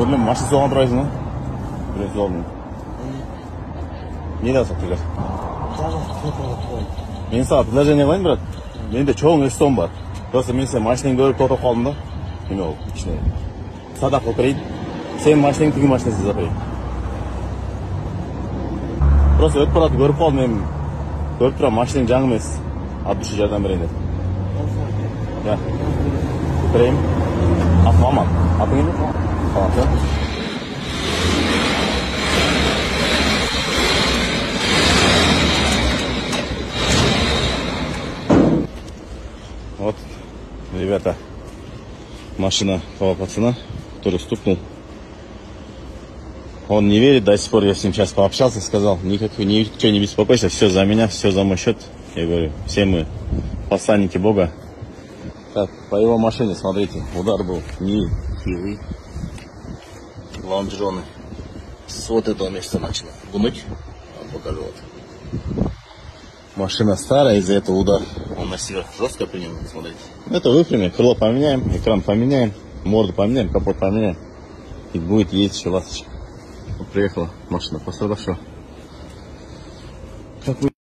Görmem maçta soğan durayız mı? Biraz olmuyor. Ne dersin Tüler? Ben sana предложение koyayım брат. Mende çoğun üstüm var. Просто men sen maçtan görüp to'xtab qoldim da. Nima oldu? İşte sadaq o'tirayın. Sen maçtan tigi maçtan siz o'tirayın. Просто o'tib boradi görüp qoldim men. Görüp turam maçtan jang emas. Abdusha yordam berayın dedi. Ya. O'tirayım. Atmam. Atın mı? Tamam. Вот, ребята, машина того пацана, который стукнул. Он не верит, до сих пор я с ним сейчас пообщался, сказал, ничего не беспокойся, все за меня, все за мой счет. Я говорю, все мы посланники Бога. Так, по его машине, смотрите, удар был нехилый. Лонжероны с вот этого места начали гнуть. Покажу вот. Машина старая, из-за этого удар он на себя жестко принял, смотрите. Это выпрямим, крыло поменяем, экран поменяем, морду поменяем, капот поменяем. И будет ездить еще ласточка. Вот приехала машина пострадавшего.